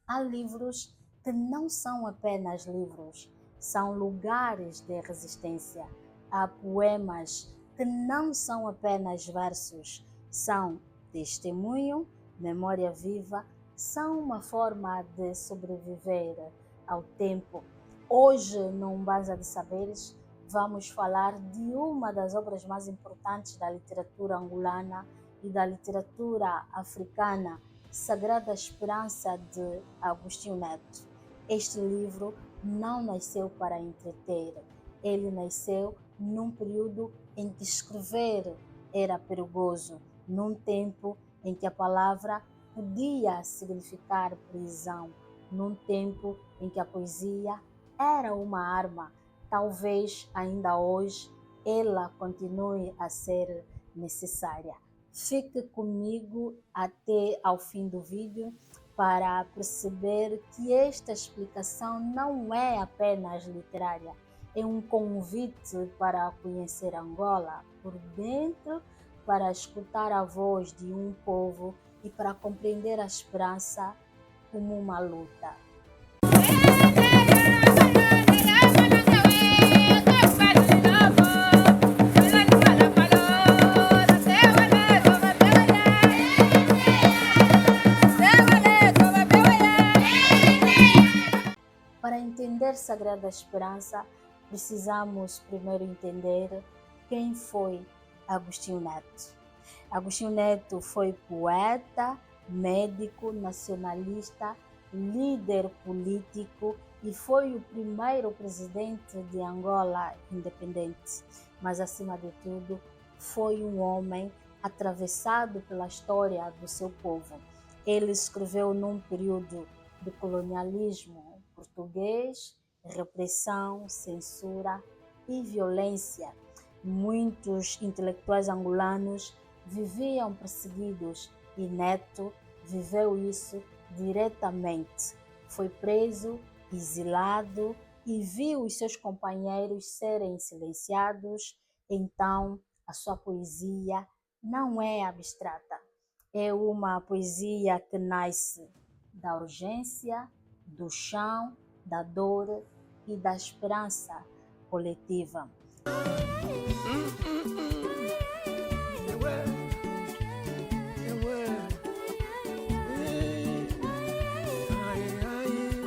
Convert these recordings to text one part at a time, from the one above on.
Há livros que não são apenas livros, são lugares de resistência. Há poemas que não são apenas versos, são testemunho, memória viva, são uma forma de sobreviver ao tempo. Hoje, no Umbanda de Saberes, vamos falar de uma das obras mais importantes da literatura angolana e da literatura africana, Sagrada Esperança, de Agostinho Neto. Este livro não nasceu para entreter, ele nasceu num período em que escrever era perigoso, num tempo em que a palavra podia significar prisão, num tempo em que a poesia era uma arma. Talvez ainda hoje ela continue a ser necessária. Fique comigo até ao fim do vídeo para perceber que esta explicação não é apenas literária, é um convite para conhecer Angola por dentro, para escutar a voz de um povo e para compreender a esperança como uma luta. Para entender Sagrada Esperança, precisamos primeiro entender quem foi Agostinho Neto. Agostinho Neto foi poeta, médico, nacionalista, líder político e foi o primeiro presidente de Angola independente. Mas, acima de tudo, foi um homem atravessado pela história do seu povo. Ele escreveu num período de colonialismo português, repressão, censura e violência. Muitos intelectuais angolanos viviam perseguidos e Neto viveu isso diretamente. Foi preso, exilado e viu os seus companheiros serem silenciados. Então, a sua poesia não é abstrata, é uma poesia que nasce da urgência, do chão, da dor e da esperança coletiva.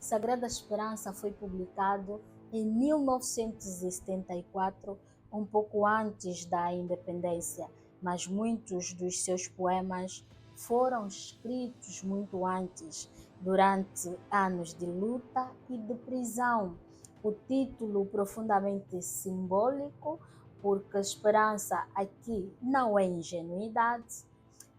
Sagrada Esperança foi publicado em 1974, um pouco antes da independência, mas muitos dos seus poemas foram escritos muito antes, durante anos de luta e de prisão. O título profundamente simbólico, porque esperança aqui não é ingenuidade,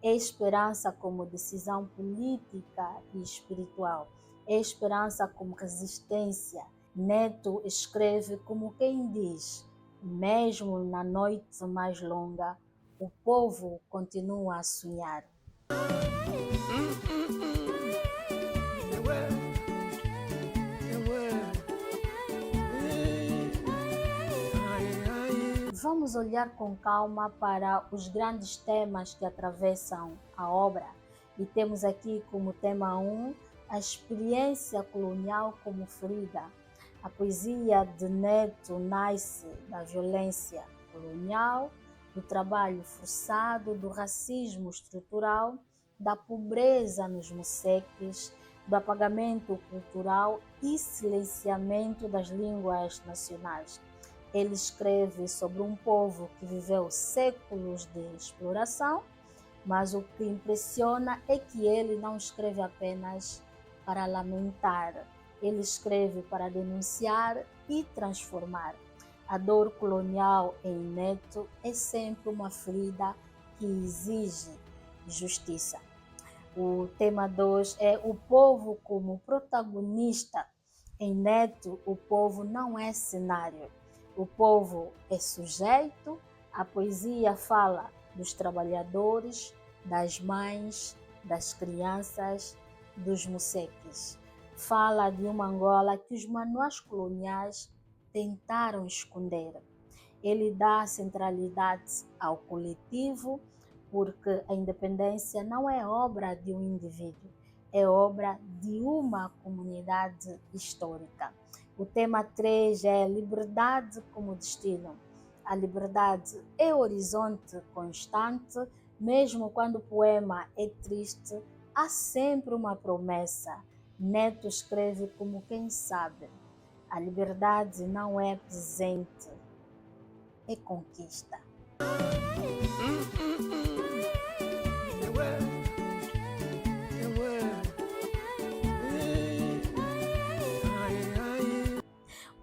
é esperança como decisão política e espiritual, é esperança como resistência. Neto escreve como quem diz: mesmo na noite mais longa, o povo continua a sonhar. Vamos olhar com calma para os grandes temas que atravessam a obra. E temos aqui como tema 1 a experiência colonial como ferida. A poesia de Neto nasce da violência colonial, do trabalho forçado, do racismo estrutural, da pobreza nos moceques, do apagamento cultural e silenciamento das línguas nacionais. Ele escreve sobre um povo que viveu séculos de exploração, mas o que impressiona é que ele não escreve apenas para lamentar, ele escreve para denunciar e transformar. A dor colonial em Neto é sempre uma ferida que exige justiça. O tema 2 é o povo como protagonista. Em Neto, o povo não é cenário, o povo é sujeito. A poesia fala dos trabalhadores, das mães, das crianças, dos moceques. Fala de uma Angola que os manuais coloniais tentaram esconder. Ele dá centralidade ao coletivo, porque a independência não é obra de um indivíduo, é obra de uma comunidade histórica. O tema 3 é liberdade como destino. A liberdade é horizonte constante, mesmo quando o poema é triste, há sempre uma promessa. Neto escreve como quem sabe. A liberdade não é presente, é conquista.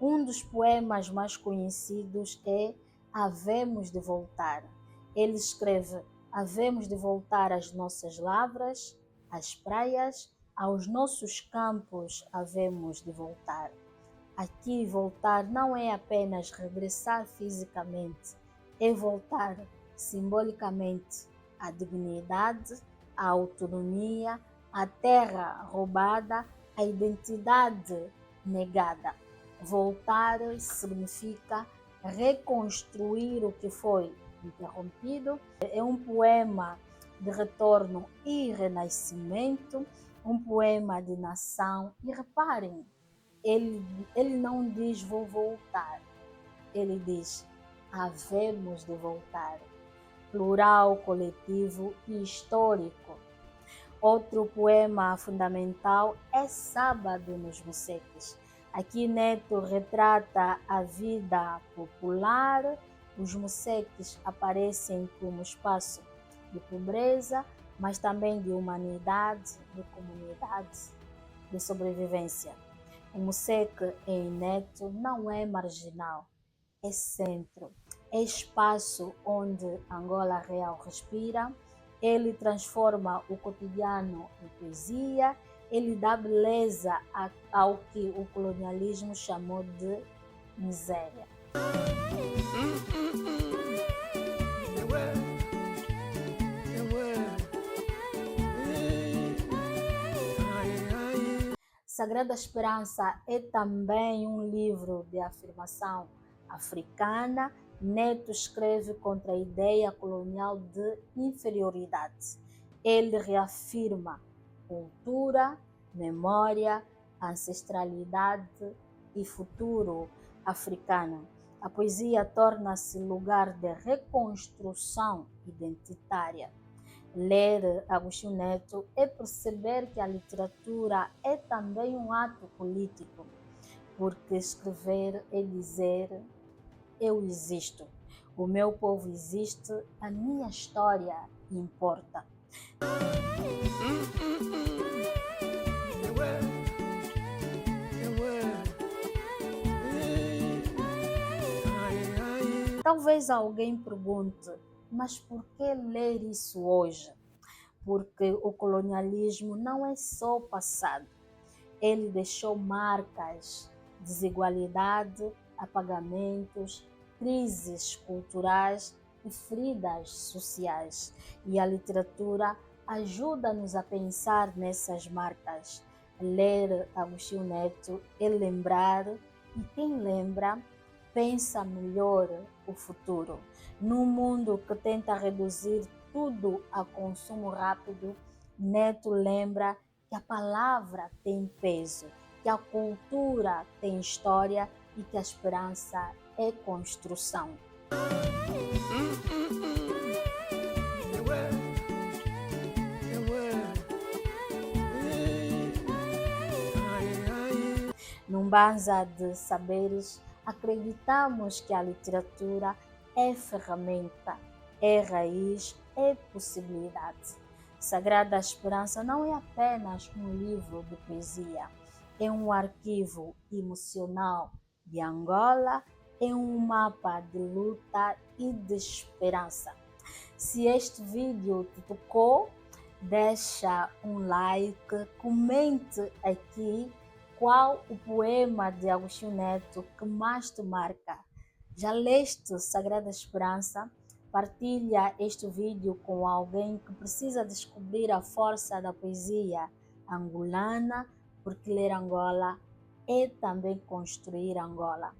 Um dos poemas mais conhecidos é Havemos de Voltar. Ele escreve: havemos de voltar às nossas lavras, às praias, aos nossos campos havemos de voltar. Aqui voltar não é apenas regressar fisicamente, é voltar simbolicamente à dignidade, à autonomia, à terra roubada, à identidade negada. Voltar significa reconstruir o que foi interrompido. É um poema de retorno e renascimento, um poema de nação. E reparem, ele não diz vou voltar, ele diz havemos de voltar. Plural, coletivo e histórico. Outro poema fundamental é Sábado nos Moceques. Aqui Neto retrata a vida popular. Os moceques aparecem como espaço de pobreza, mas também de humanidade, de comunidade, de sobrevivência. O moceque em Neto não é marginal, é centro, é espaço onde Angola real respira. Ele transforma o cotidiano em poesia, ele dá beleza ao que o colonialismo chamou de miséria. Sagrada Esperança é também um livro de afirmação africana. Neto escreve contra a ideia colonial de inferioridade. Ele reafirma cultura, memória, ancestralidade e futuro africano. A poesia torna-se lugar de reconstrução identitária. Ler Agostinho Neto é perceber que a literatura é também um ato político, porque escrever é dizer eu existo, o meu povo existe, a minha história importa. Talvez alguém pergunte, mas por que ler isso hoje? Porque o colonialismo não é só passado. Ele deixou marcas, desigualdade, apagamentos, crises culturais e feridas sociais. E a literatura ajuda-nos a pensar nessas marcas. Ler Agostinho Neto é lembrar, e quem lembra pensa melhor o futuro. Num mundo que tenta reduzir tudo a consumo rápido, Neto lembra que a palavra tem peso, que a cultura tem história e que a esperança é construção. Num banza de saberes, acreditamos que a literatura é ferramenta, é raiz, é possibilidade. Sagrada Esperança não é apenas um livro de poesia, é um arquivo emocional de Angola, é um mapa de luta e de esperança. Se este vídeo te tocou, deixa um like, comente aqui qual o poema de Agostinho Neto que mais te marca. Já leste Sagrada Esperança? Partilha este vídeo com alguém que precisa descobrir a força da poesia angolana, porque ler Angola é também construir Angola.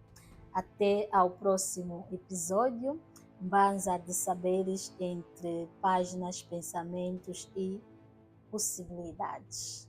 Até ao próximo episódio. Banza de saberes entre páginas, pensamentos e possibilidades.